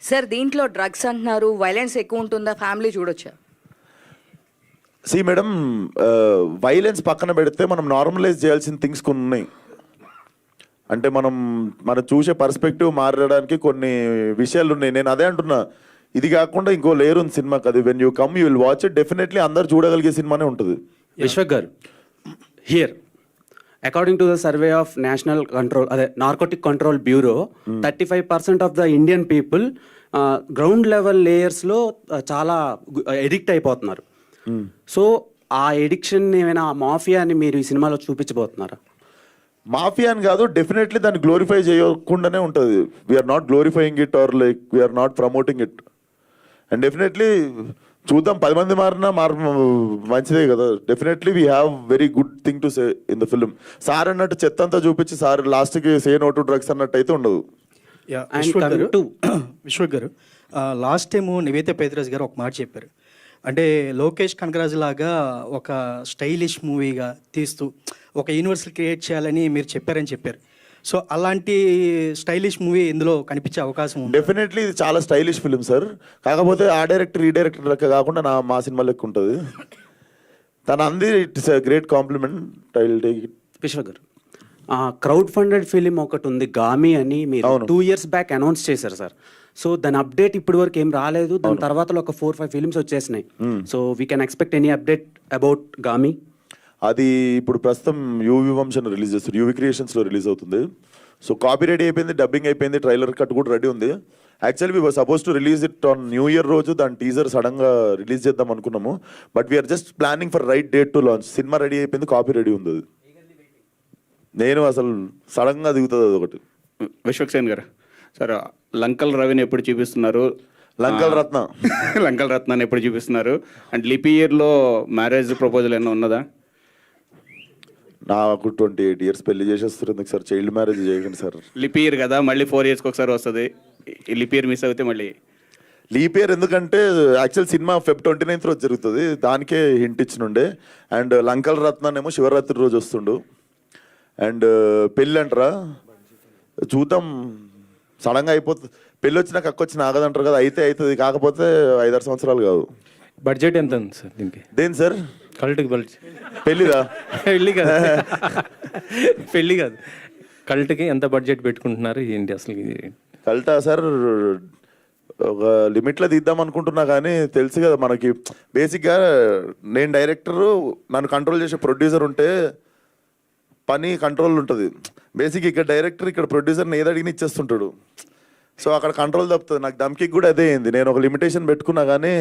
Sir దీంట్లో drugs అంటున్నారు, violence ఎక్కువ ఉంటుందా, ఫ్యామిలీ చూడొచ్చా? సి మేడం, వైలెన్స్ పక్కన పెడితే మనం నార్మలైజ్ చేయాల్సిన థింగ్స్ కొన్ని ఉన్నాయి. అంటే మనం చూసే పర్స్పెక్టివ్ మారడానికి కొన్ని విషయాలు ఉన్నాయి. నేను అదే అంటున్నా, ఇది కాకుండా ఇంకో లేయర్ ఉంది సినిమాకి. అది when you come you will watch it, definitely అందరు చూడగలిగే సినిమానే ఉంటుంది. విశ్వక్ గారు, here according to the survey of national control అదే narcotic control bureau 35% of the Indian people ground level లేయర్స్లో చాలా ఎడిక్ట్ అయిపోతున్నారు. సో ఆ ఎడిక్షన్ ఏమైనా మాఫియా అని మీరు ఈ సినిమాలో చూపించబోతున్నారా? మాఫియా అని కాదు, డెఫినెట్లీ దాన్ని గ్లోరిఫై చేయకుండానే ఉంటుంది. We're not glorifying it or like we're not promoting it. And definitely చూద్దాం, 10 మంది మారినా మంచిదే కదా. Definitely we have very good thing to say in the film. Sir అన్నట్టు చెత్త అంతా చూపించి సార్ లాస్ట్కి సే నో టు డ్రగ్స్ అన్నట్టు అయితే ఉండదు. విశ్వక్ గారు, లాస్ట్ టైం నివేత పేదరాజ్ గారు ఒక మాట చెప్పారు. అంటే లోకేష్ కనగరాజు లాగా ఒక స్టైలిష్ మూవీగా తీస్తూ ఒక యూనివర్సల్ క్రియేట్ చేయాలని మీరు చెప్పారని చెప్పారు. సో అలాంటి స్టైలిష్ మూవీ ఇందులో కనిపించే అవకాశం ఉంది. డెఫినెట్లీ ఇది చాలా స్టైలిష్ ఫిల్మ్ సార్. కాకపోతే ఆ డైరెక్టర్ ఈ డైరెక్టర్ లెక్క కాకుండా మా సినిమా లెక్క ఉంటుంది. తన అంది it's a great compliment. I will take it. Vishwak గారు, క్రౌడ్ ఫండెడ్ ఫిలిం ఒకటి ఉంది గామి అని, మీరు 2 years బ్యాక్ అనౌన్స్ చేశారు సార్. సో దాని అప్డేట్ ఇప్పటి వరకు ఏం రాలేదు. దాని తర్వాత ఒక 4-5 ఫిలిమ్స్ వచ్చేసినాయి. So we can expect any update about Gaami? అది ఇప్పుడు ప్రస్తుతం యూవి వంశన్ రిలీజ్ చేస్తారు, యూవి క్రియేషన్స్లో రిలీజ్ అవుతుంది. సో కాపీ రెడీ అయిపోయింది, డబ్బింగ్ అయిపోయింది, ట్రైలర్ కట్ కూడా రెడీ ఉంది. Actually we were supposed to release it on new year రోజు. దాని టీజర్ సడన్గా రిలీజ్ చేద్దాం అనుకున్నాము. But we are just planning for right date to launch. సినిమా రెడీ అయిపోయింది, కాపీ రెడీ ఉంది. అది నేను అసలు సడన్గా దిగుతుంది అది ఒకటి. విశ్వక్ సేన్ గారు, సార్ లంకల్ రవిని ఎప్పుడు చూపిస్తున్నారు? లంకల్ రత్న లంకల్ రత్నాన్ని ఎప్పుడు చూపిస్తున్నారు? అండ్ లిప్ ఇయర్లో మ్యారేజ్ ప్రపోజల్ ఏమైనా ఉన్నదా? నాకు 28 years పెళ్లి చేసేస్తుంది సార్. చైల్డ్ మ్యారేజ్ చేయకండి సార్. లిప్ ఇయర్ కదా, మళ్ళీ 4 yearsకి ఒకసారి వస్తుంది. ఈ లిప్ ఇయర్ మిస్ అయితే మళ్ళీ లీప్ ఇయర్ ఎందుకంటే యాక్చువల్ సినిమా Feb 29th రోజు జరుగుతుంది. దానికే హింట్ ఇచ్చినుండే. అండ్ లంకల్ రత్నాన్ ఏమో శివరాత్రి రోజు వస్తుండు. అండ్ పెళ్ళి అంటారా, చూద్దాం. సడన్గా అయిపోతుంది. పెళ్ళి వచ్చినా కక్కొచ్చిన ఆగదంటారు కదా, అయితే అవుతుంది. కాకపోతే 5-6 సంవత్సరాలు కాదు. బడ్జెట్ ఎంత ఉంది సార్ దీనికి? దేని సార్? కల్ట్కి బడ్జెట్? పెళ్ళిదా? పెళ్ళి కాదు, పెళ్ళి కాదు, కల్ట్కి ఎంత బడ్జెట్ పెట్టుకుంటున్నారు ఏంటి అసలు? కల్టా సార్, ఒక లిమిట్లో తీద్దాం అనుకుంటున్నా. కానీ తెలుసు కదా మనకి, బేసిక్గా నేను డైరెక్టరు, నన్ను కంట్రోల్ చేసే ప్రొడ్యూసర్ ఉంటే పని కంట్రోల్ ఉంటుంది. బేసిక్ ఇక్కడ డైరెక్టర్, ఇక్కడ ప్రొడ్యూసర్ని ఏది అడిగిన ఇచ్చేస్తుంటాడు. సో అక్కడ కంట్రోల్ తప్పుతుంది. నాకు దమ్కి కూడా అదే అయింది. నేను ఒక లిమిటేషన్ పెట్టుకున్నా కానీ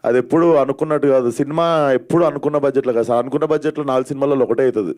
అది ఎప్పుడు అనుకున్నట్టు కాదు. సినిమా ఎప్పుడు అనుకున్న బడ్జెట్లో కాదు. అనుకున్న బడ్జెట్లో 4 సినిమాలలో ఒకటే అవుతుంది.